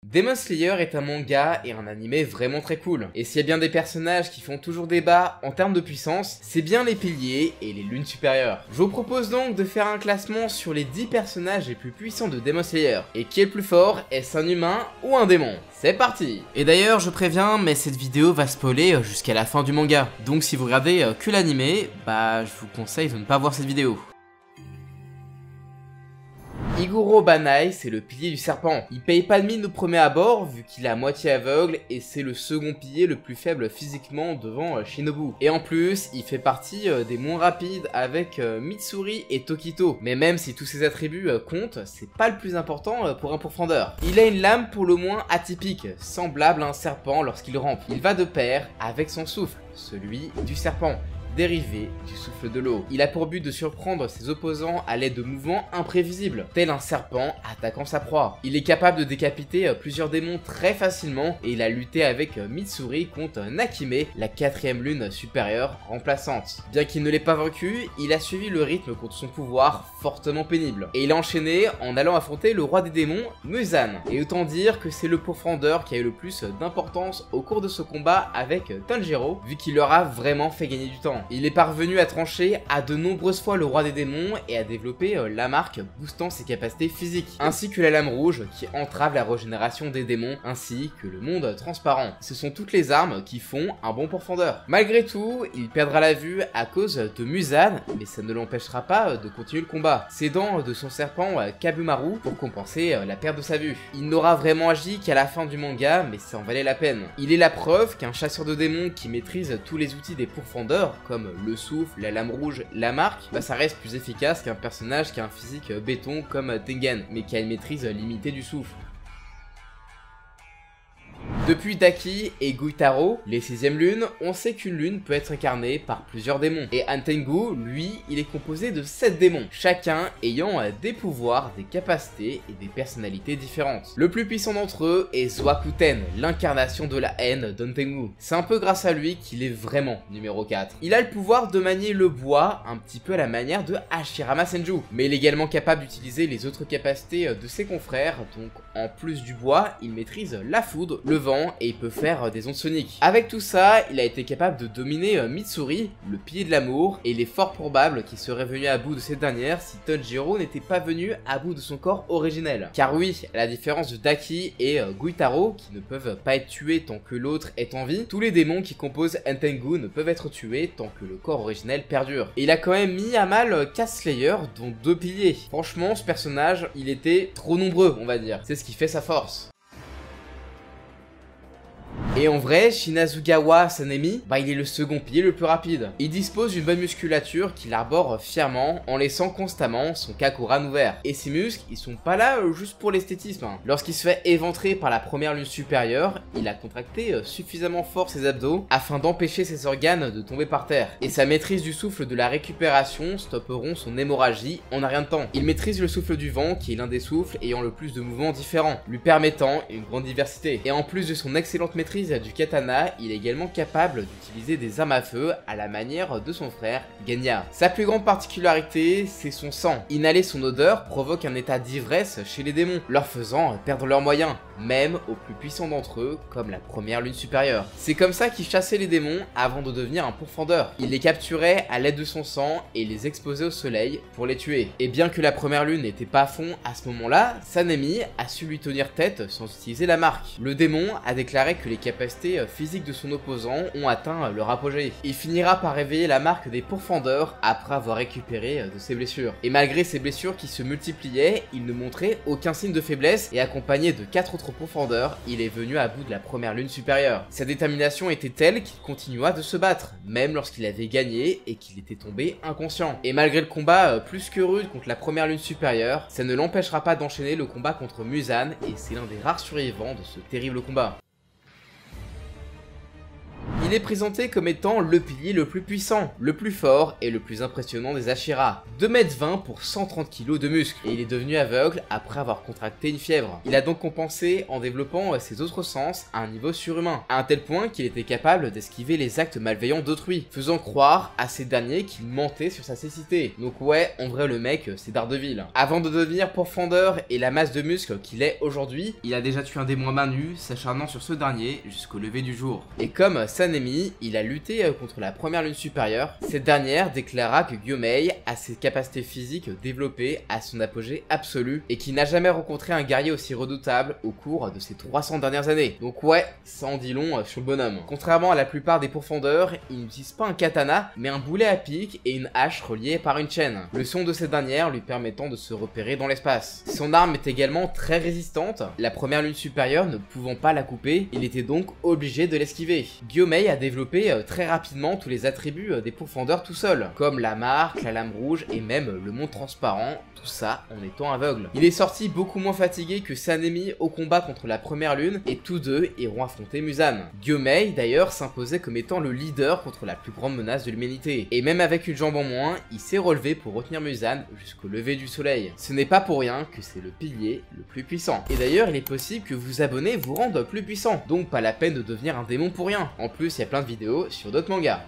Demon Slayer est un manga et un animé vraiment très cool. Et s'il y a bien des personnages qui font toujours débat en termes de puissance, c'est bien les piliers et les lunes supérieures. Je vous propose donc de faire un classement sur les 10 personnages les plus puissants de Demon Slayer. Et qui est le plus fort? Est-ce un humain ou un démon? C'est parti! Et d'ailleurs, je préviens, mais cette vidéo va spoiler jusqu'à la fin du manga. Donc si vous regardez que l'animé, je vous conseille de ne pas voir cette vidéo. Iguro Banai, c'est le pilier du serpent. Il paye pas de mine au premier abord, vu qu'il est à moitié aveugle, et c'est le second pilier le plus faible physiquement devant Shinobu. Et en plus, il fait partie des moins rapides avec Mitsuri et Tokito. Mais même si tous ces attributs comptent, c'est pas le plus important pour un pourfendeur. Il a une lame pour le moins atypique, semblable à un serpent lorsqu'il rampe. Il va de pair avec son souffle, celui du serpent, dérivé du souffle de l'eau. Il a pour but de surprendre ses opposants à l'aide de mouvements imprévisibles, tel un serpent attaquant sa proie. Il est capable de décapiter plusieurs démons très facilement et il a lutté avec Mitsuri contre Nakime, la 4ème lune supérieure remplaçante. Bien qu'il ne l'ait pas vaincu, il a suivi le rythme contre son pouvoir fortement pénible. Et il a enchaîné en allant affronter le roi des démons, Muzan. Et autant dire que c'est le pourfendeur qui a eu le plus d'importance au cours de ce combat avec Tanjiro, vu qu'il leur a vraiment fait gagner du temps. Il est parvenu à trancher à de nombreuses fois le roi des démons et à développer la marque boostant ses capacités physiques, ainsi que la lame rouge qui entrave la régénération des démons, ainsi que le monde transparent. Ce sont toutes les armes qui font un bon pourfendeur. Malgré tout, il perdra la vue à cause de Muzan, mais ça ne l'empêchera pas de continuer le combat, s'aidant de son serpent Kabumaru pour compenser la perte de sa vue. Il n'aura vraiment agi qu'à la fin du manga, mais ça en valait la peine. Il est la preuve qu'un chasseur de démons qui maîtrise tous les outils des pourfendeurs, comme le souffle, la lame rouge, la marque, ça reste plus efficace qu'un personnage qui a un physique béton comme Tengen, mais qui a une maîtrise limitée du souffle. Depuis Daki et Guitaro, les 6ème lunes, on sait qu'une lune peut être incarnée par plusieurs démons. Et Antengu, lui, il est composé de 7 démons, chacun ayant des pouvoirs, des capacités et des personnalités différentes. Le plus puissant d'entre eux est Zoakuten, l'incarnation de la haine d'Antengu. C'est un peu grâce à lui qu'il est vraiment numéro 4. Il a le pouvoir de manier le bois, un petit peu à la manière de Hashirama Senju, mais il est également capable d'utiliser les autres capacités de ses confrères, donc en plus du bois, il maîtrise la foudre, le vent, et il peut faire des ondes soniques. Avec tout ça, il a été capable de dominer Mitsuri, le pilier de l'amour, et il est fort probable qu'il serait venu à bout de cette dernière si Tanjiro n'était pas venu à bout de son corps originel. Car oui, à la différence de Daki et Guitaro, qui ne peuvent pas être tués tant que l'autre est en vie, tous les démons qui composent Antengu ne peuvent être tués tant que le corps originel perdure. Et il a quand même mis à mal 4 Slayers, dont 2 piliers. Franchement, ce personnage, il était trop nombreux, on va dire. C'est ce qui fait sa force. Et en vrai, Shinazugawa Sanemi, il est le second pilier le plus rapide. Il dispose d'une bonne musculature qu'il arbore fièrement en laissant constamment son Kakuran ouvert. Et ses muscles, ils sont pas là juste pour l'esthétisme. Lorsqu'il se fait éventrer par la première lune supérieure, il a contracté suffisamment fort ses abdos afin d'empêcher ses organes de tomber par terre. Et sa maîtrise du souffle de la récupération stopperont son hémorragie en un rien de temps. Il maîtrise le souffle du vent qui est l'un des souffles ayant le plus de mouvements différents, lui permettant une grande diversité. Et en plus de son excellente maîtrise du katana, il est également capable d'utiliser des armes à feu à la manière de son frère Genya. Sa plus grande particularité, c'est son sang. Inhaler son odeur provoque un état d'ivresse chez les démons, leur faisant perdre leurs moyens, même aux plus puissants d'entre eux, comme la première lune supérieure. C'est comme ça qu'il chassait les démons avant de devenir un pourfendeur. Il les capturait à l'aide de son sang et les exposait au soleil pour les tuer. Et bien que la première lune n'était pas à fond à ce moment-là, Sanemi a su lui tenir tête sans utiliser la marque. Le démon a déclaré que les capacités physiques de son opposant ont atteint leur apogée. Il finira par réveiller la marque des pourfendeurs après avoir récupéré de ses blessures. Et malgré ses blessures qui se multipliaient, il ne montrait aucun signe de faiblesse et accompagné de 4 autres pourfendeurs, il est venu à bout de la première lune supérieure. Sa détermination était telle qu'il continua de se battre, même lorsqu'il avait gagné et qu'il était tombé inconscient. Et malgré le combat plus que rude contre la première lune supérieure, ça ne l'empêchera pas d'enchaîner le combat contre Muzan et c'est l'un des rares survivants de ce terrible combat. Il est présenté comme étant le pilier le plus puissant, le plus fort et le plus impressionnant des Ashira. 2,20 m pour 130 kg de muscles, et il est devenu aveugle après avoir contracté une fièvre. Il a donc compensé en développant ses autres sens à un niveau surhumain, à un tel point qu'il était capable d'esquiver les actes malveillants d'autrui, faisant croire à ces derniers qu'il mentait sur sa cécité. Donc ouais, en vrai le mec c'est Daredevil. Avant de devenir pourfendeur et la masse de muscles qu'il est aujourd'hui, il a déjà tué un démon à main nue, s'acharnant sur ce dernier jusqu'au lever du jour. Et comme Sanemi, il a lutté contre la première lune supérieure, cette dernière déclara que Gyomei a ses capacités physiques développées à son apogée absolu et qu'il n'a jamais rencontré un guerrier aussi redoutable au cours de ces 300 dernières années. Donc ouais, ça en dit long sur le bonhomme. Contrairement à la plupart des pourfendeurs, il n'utilise pas un katana, mais un boulet à pic et une hache reliée par une chaîne. Le son de cette dernière lui permettant de se repérer dans l'espace. Son arme est également très résistante, la première lune supérieure ne pouvant pas la couper, il était donc obligé de l'esquiver. Gyomei a développé très rapidement tous les attributs des pourfendeurs tout seul, comme la marque, la lame rouge et même le monde transparent, tout ça en étant aveugle. Il est sorti beaucoup moins fatigué que Sanemi au combat contre la première lune et tous deux iront affronter Muzan. Gyomei d'ailleurs s'imposait comme étant le leader contre la plus grande menace de l'humanité, et même avec une jambe en moins, il s'est relevé pour retenir Muzan jusqu'au lever du soleil. Ce n'est pas pour rien que c'est le pilier le plus puissant. Et d'ailleurs il est possible que vous abonnez vous rende plus puissant, donc pas la peine de devenir un démon pour rien. En plus il y a plein de vidéos sur d'autres mangas.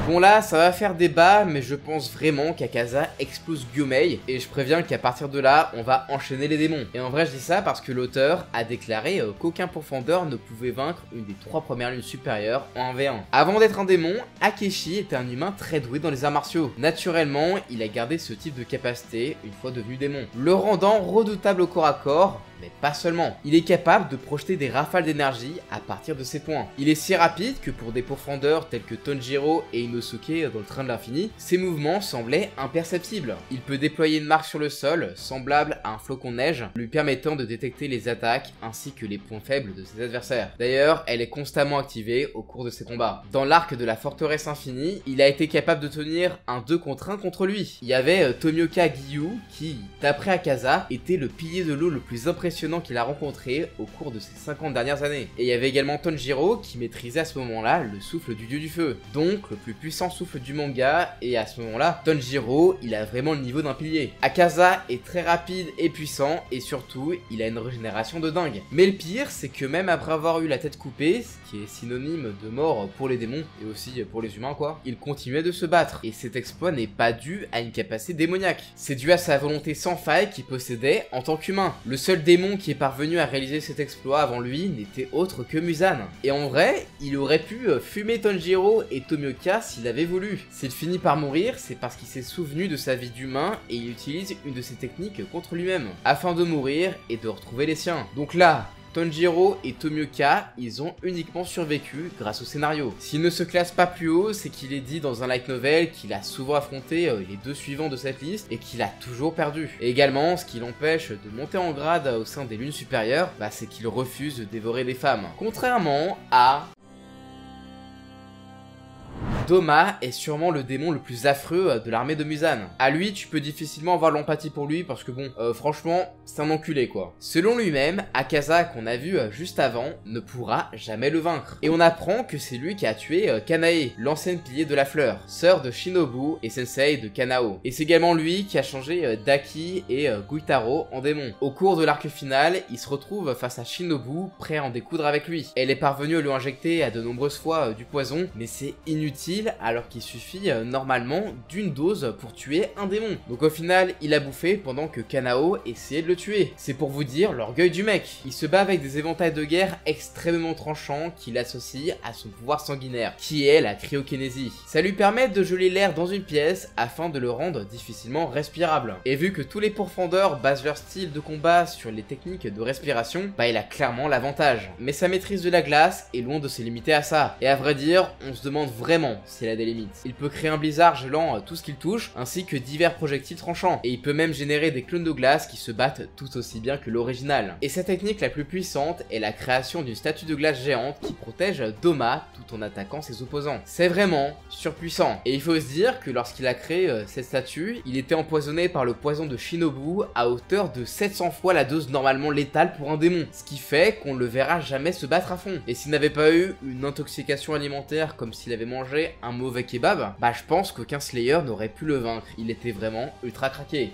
Bon là, ça va faire débat, mais je pense vraiment qu'Akaza explose Gyomei, et je préviens qu'à partir de là, on va enchaîner les démons. Et en vrai, je dis ça parce que l'auteur a déclaré qu'aucun pourfendeur ne pouvait vaincre une des 3 premières lunes supérieures en 1v1. Avant d'être un démon, Akechi était un humain très doué dans les arts martiaux. Naturellement, il a gardé ce type de capacité une fois devenu démon, le rendant redoutable au corps à corps, mais pas seulement. Il est capable de projeter des rafales d'énergie à partir de ses poings. Il est si rapide que pour des pourfendeurs tels que Tanjiro et Inosuke dans le train de l'infini, ses mouvements semblaient imperceptibles. Il peut déployer une marque sur le sol, semblable à un flocon de neige, lui permettant de détecter les attaques ainsi que les points faibles de ses adversaires. D'ailleurs, elle est constamment activée au cours de ses combats. Dans l'arc de la forteresse infinie, il a été capable de tenir un 2 contre 1 contre lui. Il y avait Tomioka Giyu qui, d'après Akaza, était le pilier de l'eau le plus impressionnant qu'il a rencontré au cours de ces 50 dernières années. Et il y avait également Tanjiro qui maîtrisait à ce moment-là le souffle du dieu du feu, donc le plus puissant souffle du manga, et à ce moment-là, Tanjiro, il a vraiment le niveau d'un pilier. Akaza est très rapide et puissant, et surtout, il a une régénération de dingue. Mais le pire, c'est que même après avoir eu la tête coupée, ce qui est synonyme de mort pour les démons, et aussi pour les humains quoi, il continuait de se battre, et cet exploit n'est pas dû à une capacité démoniaque. C'est dû à sa volonté sans faille qu'il possédait en tant qu'humain. Le seul démon qui est parvenu à réaliser cet exploit avant lui n'était autre que Muzan. Et en vrai, il aurait pu fumer Tanjiro et Tomioka s'il avait voulu. S'il finit par mourir, c'est parce qu'il s'est souvenu de sa vie d'humain et il utilise une de ses techniques contre lui-même, afin de mourir et de retrouver les siens. Donc là, Tanjiro et Tomioka, ils ont uniquement survécu grâce au scénario. S'il ne se classe pas plus haut, c'est qu'il est dit dans un light novel qu'il a souvent affronté les 2 suivants de cette liste et qu'il a toujours perdu. Et également, ce qui l'empêche de monter en grade au sein des lunes supérieures, c'est qu'il refuse de dévorer des femmes. Contrairement à Doma est sûrement le démon le plus affreux de l'armée de Muzan. À lui, tu peux difficilement avoir l'empathie pour lui parce que bon, franchement, c'est un enculé quoi. Selon lui-même, Akaza qu'on a vu juste avant ne pourra jamais le vaincre. Et on apprend que c'est lui qui a tué Kanae, l'ancienne pilier de la fleur, sœur de Shinobu et sensei de Kanao. Et c'est également lui qui a changé Daki et Guitaro en démon. Au cours de l'arc final, il se retrouve face à Shinobu, prêt à en découdre avec lui. Elle est parvenue à lui injecter à de nombreuses fois du poison, mais c'est inutile alors qu'il suffit normalement d'une dose pour tuer un démon. Donc au final, il a bouffé pendant que Kanao essayait de le tuer. C'est pour vous dire l'orgueil du mec. Il se bat avec des éventails de guerre extrêmement tranchants qu'il associe à son pouvoir sanguinaire, qui est la cryokinésie. Ça lui permet de geler l'air dans une pièce afin de le rendre difficilement respirable. Et vu que tous les pourfendeurs basent leur style de combat sur les techniques de respiration, il a clairement l'avantage. Mais sa maîtrise de la glace est loin de se limiter à ça. Et à vrai dire, on se demande vraiment s'il a des limites. Il peut créer un blizzard gelant tout ce qu'il touche, ainsi que divers projectiles tranchants, et il peut même générer des clones de glace qui se battent tout aussi bien que l'original. Et sa technique la plus puissante est la création d'une statue de glace géante qui protège Doma tout en attaquant ses opposants. C'est vraiment surpuissant. Et il faut se dire que lorsqu'il a créé cette statue, il était empoisonné par le poison de Shinobu à hauteur de 700 fois la dose normalement létale pour un démon, ce qui fait qu'on le verra jamais se battre à fond. Et s'il n'avait pas eu une intoxication alimentaire comme s'il avait mangé un mauvais kebab, bah je pense qu'aucun Slayer n'aurait pu le vaincre, il était vraiment ultra craqué.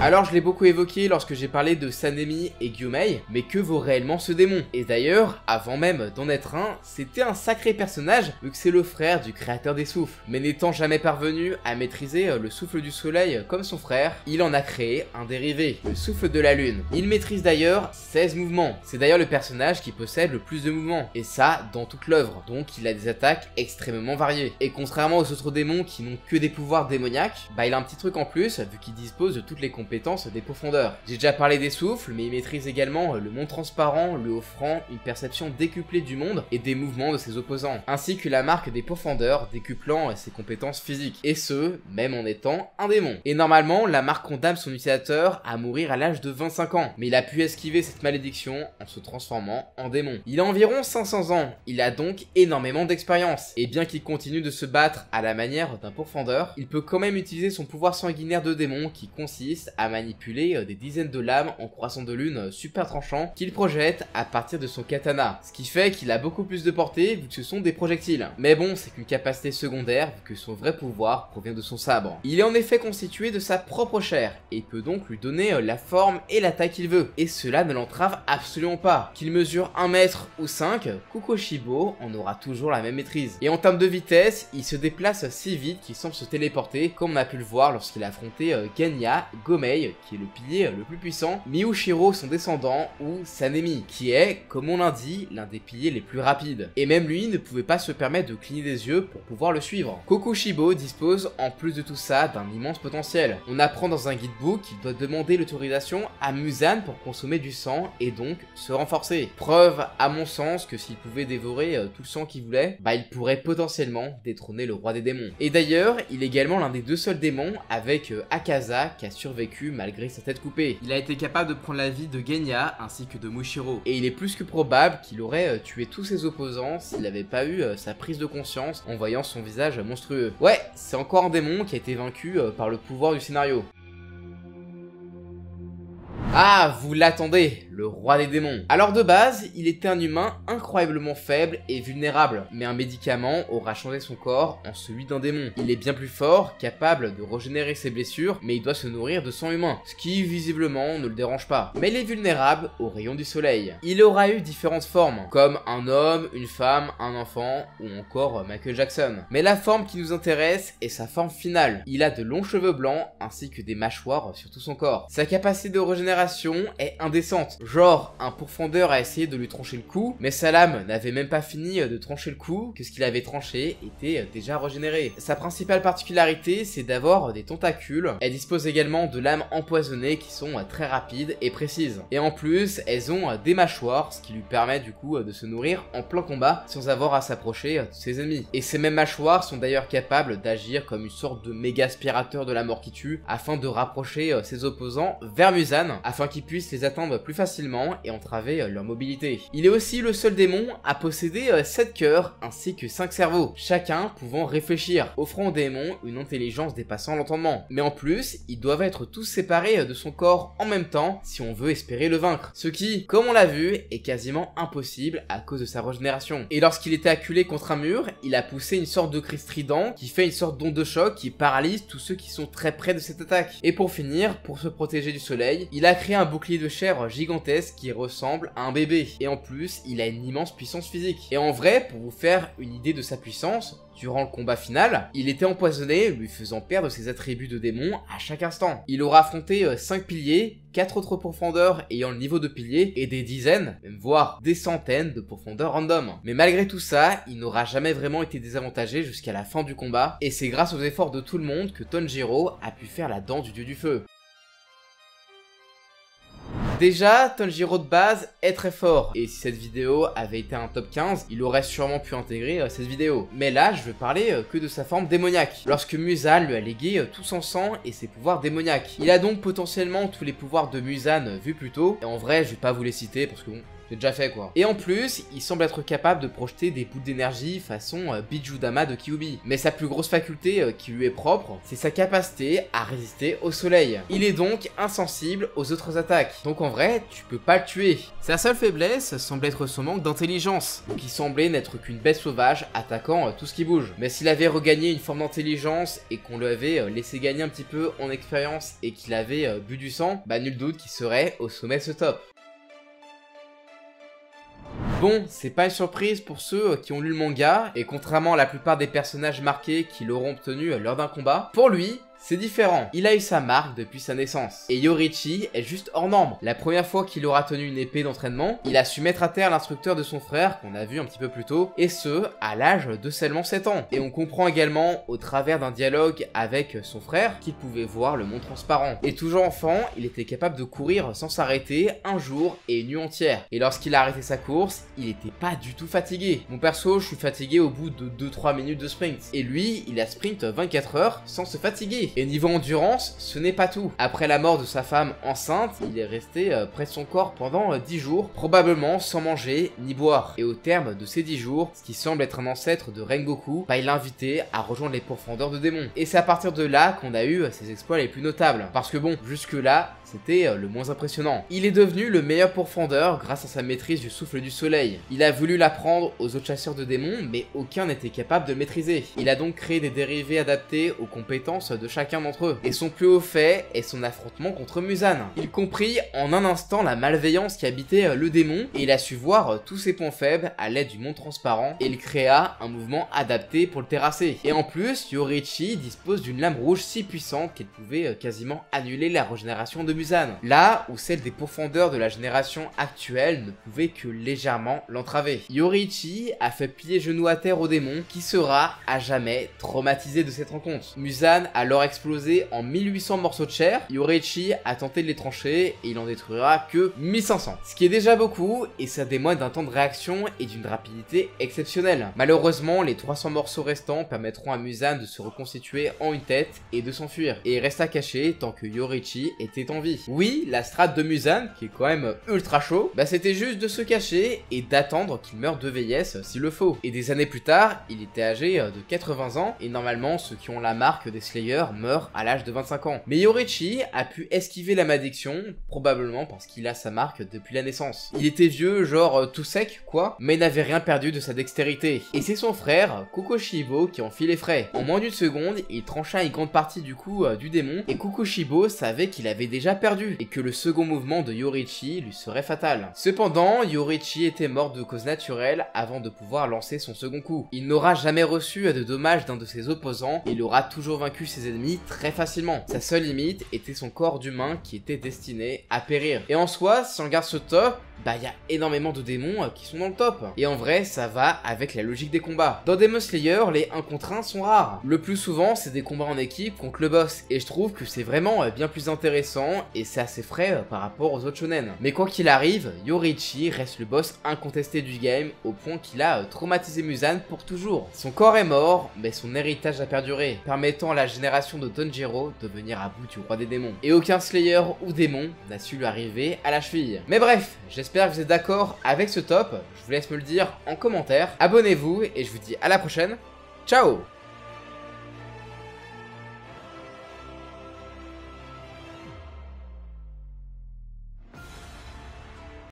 Alors je l'ai beaucoup évoqué lorsque j'ai parlé de Sanemi et Gyumei, mais que vaut réellement ce démon? Et d'ailleurs, avant même d'en être un, c'était un sacré personnage vu que c'est le frère du créateur des souffles. Mais n'étant jamais parvenu à maîtriser le souffle du soleil comme son frère, il en a créé un dérivé, le souffle de la lune. Il maîtrise d'ailleurs 16 mouvements, c'est d'ailleurs le personnage qui possède le plus de mouvements, et ça dans toute l'œuvre, donc il a des attaques extrêmement variées. Et contrairement aux autres démons qui n'ont que des pouvoirs démoniaques, bah il a un petit truc en plus vu qu'il dispose de toutes les compétences des profondeurs. J'ai déjà parlé des souffles, mais il maîtrise également le monde transparent, lui offrant une perception décuplée du monde et des mouvements de ses opposants, ainsi que la marque des profondeurs décuplant ses compétences physiques, et ce, même en étant un démon. Et normalement, la marque condamne son utilisateur à mourir à l'âge de 25 ans, mais il a pu esquiver cette malédiction en se transformant en démon. Il a environ 500 ans, il a donc énormément d'expérience, et bien qu'il continue de se battre à la manière d'un pourfendeur, il peut quand même utiliser son pouvoir sanguinaire de démon qui consiste à manipuler des dizaines de lames en croissant de lune super tranchants qu'il projette à partir de son katana, ce qui fait qu'il a beaucoup plus de portée vu que ce sont des projectiles. Mais bon, c'est qu'une capacité secondaire vu que son vrai pouvoir provient de son sabre. Il est en effet constitué de sa propre chair et peut donc lui donner la forme et la taille qu'il veut, et cela ne l'entrave absolument pas. Qu'il mesure 1 mètre ou 5, Kokushibo en aura toujours la même maîtrise. Et en termes de vitesse, il se déplace si vite qu'il semble se téléporter, comme on a pu le voir lorsqu'il a affronté Genya, Gomei, qui est le pilier le plus puissant, Miyushiro son descendant, ou Sanemi, qui est, comme on l'indique, l'un des piliers les plus rapides. Et même lui ne pouvait pas se permettre de cligner des yeux pour pouvoir le suivre. Kokushibo dispose en plus de tout ça d'un immense potentiel. On apprend dans un guidebook qu'il doit demander l'autorisation à Muzan pour consommer du sang et donc se renforcer. Preuve à mon sens que s'il pouvait dévorer tout le sang qu'il voulait, bah il pourrait potentiellement détrôner le roi des démons. Et d'ailleurs, il est également l'un des 2 seuls démons avec Akaza qui a survécu malgré sa tête coupée. Il a été capable de prendre la vie de Genya ainsi que de Mushiro. Et il est plus que probable qu'il aurait tué tous ses opposants s'il n'avait pas eu sa prise de conscience en voyant son visage monstrueux. Ouais, c'est encore un démon qui a été vaincu par le pouvoir du scénario. Ah, vous l'attendez, le roi des démons. Alors de base, il était un humain incroyablement faible et vulnérable, mais un médicament aura changé son corps en celui d'un démon. Il est bien plus fort, capable de régénérer ses blessures, mais il doit se nourrir de sang humain, ce qui visiblement ne le dérange pas. Mais il est vulnérable aux rayons du soleil. Il aura eu différentes formes, comme un homme, une femme, un enfant, ou encore Michael Jackson. Mais la forme qui nous intéresse est sa forme finale. Il a de longs cheveux blancs, ainsi que des mâchoires sur tout son corps. Sa capacité de régénération est indécente. Genre, un pourfendeur a essayé de lui trancher le cou, mais sa lame n'avait même pas fini de trancher le cou, que ce qu'il avait tranché était déjà régénéré. Sa principale particularité, c'est d'avoir des tentacules. Elle dispose également de lames empoisonnées qui sont très rapides et précises. Et en plus, elles ont des mâchoires, ce qui lui permet du coup de se nourrir en plein combat sans avoir à s'approcher de ses ennemis. Et ces mêmes mâchoires sont d'ailleurs capables d'agir comme une sorte de méga aspirateur de la mort qui tue, afin de rapprocher ses opposants vers Muzan, afin qu'ils puissent les atteindre plus facilement et entraver leur mobilité. Il est aussi le seul démon à posséder 7 cœurs ainsi que 5 cerveaux, chacun pouvant réfléchir, offrant au démon une intelligence dépassant l'entendement. Mais en plus, ils doivent être tous séparés de son corps en même temps si on veut espérer le vaincre. Ce qui, comme on l'a vu, est quasiment impossible à cause de sa régénération. Et lorsqu'il était acculé contre un mur, il a poussé une sorte de cri strident qui fait une sorte d'onde de choc qui paralyse tous ceux qui sont très près de cette attaque. Et pour finir, pour se protéger du soleil, il a créé un bouclier de chair gigantesque qui ressemble à un bébé. Et en plus, il a une immense puissance physique. Et en vrai, pour vous faire une idée de sa puissance, durant le combat final, il était empoisonné, lui faisant perdre ses attributs de démon à chaque instant. Il aura affronté 5 piliers, 4 autres pourfendeurs ayant le niveau de pilier, et des dizaines, même voire des centaines de pourfendeurs random. Mais malgré tout ça, il n'aura jamais vraiment été désavantagé jusqu'à la fin du combat, et c'est grâce aux efforts de tout le monde que Tanjiro a pu faire la danse du dieu du feu. Déjà, Tanjiro de base est très fort, et si cette vidéo avait été un top 15, il aurait sûrement pu intégrer cette vidéo. Mais là, je veux parler que de sa forme démoniaque, lorsque Muzan lui a légué tout son sang et ses pouvoirs démoniaques. Il a donc potentiellement tous les pouvoirs de Muzan vus plus tôt, et en vrai, je vais pas vous les citer parce que bon, j'ai déjà fait quoi. Et en plus, il semble être capable de projeter des bouts d'énergie façon Bijudama de Kyuubi. Mais sa plus grosse faculté qui lui est propre, c'est sa capacité à résister au soleil. Il est donc insensible aux autres attaques. Donc en vrai, tu peux pas le tuer. Sa seule faiblesse semble être son manque d'intelligence, qui semblait n'être qu'une bête sauvage attaquant tout ce qui bouge. Mais s'il avait regagné une forme d'intelligence et qu'on lui avait laissé gagner un petit peu en expérience et qu'il avait bu du sang, bah nul doute qu'il serait au sommet de ce top. Bon, c'est pas une surprise pour ceux qui ont lu le manga, et contrairement à la plupart des personnages marqués qui l'auront obtenu lors d'un combat, pour lui, c'est différent. Il a eu sa marque depuis sa naissance. Et Yoruichi est juste hors norme. La première fois qu'il aura tenu une épée d'entraînement, il a su mettre à terre l'instructeur de son frère, qu'on a vu un petit peu plus tôt, et ce, à l'âge de seulement 7 ans. Et on comprend également, au travers d'un dialogue avec son frère, qu'il pouvait voir le monde transparent. Et toujours enfant, il était capable de courir sans s'arrêter un jour et une nuit entière. Et lorsqu'il a arrêté sa course, il était pas du tout fatigué. Mon perso, je suis fatigué au bout de 2-3 minutes de sprint. Et lui, il a sprint 24 heures sans se fatiguer. Et niveau endurance, ce n'est pas tout. Après la mort de sa femme enceinte, il est resté près de son corps pendant 10 jours, probablement sans manger ni boire. Et au terme de ces 10 jours, ce qui semble être un ancêtre de Rengoku, bah, il l'a invité à rejoindre les profondeurs de démons. Et c'est à partir de là qu'on a eu ses exploits les plus notables. Parce que bon, jusque là, c'était le moins impressionnant. Il est devenu le meilleur pourfendeur grâce à sa maîtrise du souffle du soleil. Il a voulu l'apprendre aux autres chasseurs de démons, mais aucun n'était capable de le maîtriser. Il a donc créé des dérivés adaptés aux compétences de chacun d'entre eux. Et son plus haut fait est son affrontement contre Muzan. Il comprit en un instant la malveillance qui habitait le démon, et il a su voir tous ses points faibles à l'aide du monde transparent, et il créa un mouvement adapté pour le terrasser. Et en plus, Yoruichi dispose d'une lame rouge si puissante qu'elle pouvait quasiment annuler la régénération de Muzan, là où celle des pourfendeurs de la génération actuelle ne pouvait que légèrement l'entraver. Yoruichi a fait plier genou à terre au démon, qui sera à jamais traumatisé de cette rencontre. Muzan a alors explosé en 1800 morceaux de chair. Yoruichi a tenté de les trancher et il en détruira que 1500. Ce qui est déjà beaucoup, et ça témoigne d'un temps de réaction et d'une rapidité exceptionnelle. Malheureusement, les 300 morceaux restants permettront à Muzan de se reconstituer en une tête et de s'enfuir. Et il resta caché tant que Yoruichi était en vie. Oui, la strat de Muzan, qui est quand même ultra chaud, bah c'était juste de se cacher et d'attendre qu'il meure de vieillesse s'il le faut. Et des années plus tard, il était âgé de 80 ans, et normalement ceux qui ont la marque des Slayers meurent à l'âge de 25 ans. Mais Yoruichi a pu esquiver la malédiction, probablement parce qu'il a sa marque depuis la naissance. Il était vieux, genre tout sec, quoi, mais n'avait rien perdu de sa dextérité. Et c'est son frère, Kokushibo, qui en fit les frais. En moins d'une seconde, il trancha une grande partie du coup du démon, et Kokushibo savait qu'il avait déjà perdu, et que le second mouvement de Yoruichi lui serait fatal. Cependant, Yoruichi était mort de cause naturelle avant de pouvoir lancer son second coup. Il n'aura jamais reçu de dommages d'un de ses opposants, et il aura toujours vaincu ses ennemis très facilement. Sa seule limite était son corps d'humain qui était destiné à périr. Et en soi, si on regarde ce top, bah il y a énormément de démons qui sont dans le top. Et en vrai, ça va avec la logique des combats. Dans Demon Slayer, les 1 contre 1 sont rares. Le plus souvent, c'est des combats en équipe contre le boss. Et je trouve que c'est vraiment bien plus intéressant et c'est assez frais par rapport aux autres shonen. Mais quoi qu'il arrive, Yoruichi reste le boss incontesté du game au point qu'il a traumatisé Muzan pour toujours. Son corps est mort, mais son héritage a perduré, permettant à la génération de Tanjiro de venir à bout du roi des démons. Et aucun Slayer ou démon n'a su lui arriver à la cheville. Mais bref, j'espère que vous êtes d'accord avec ce top. Je vous laisse me le dire en commentaire. Abonnez-vous et je vous dis à la prochaine. Ciao!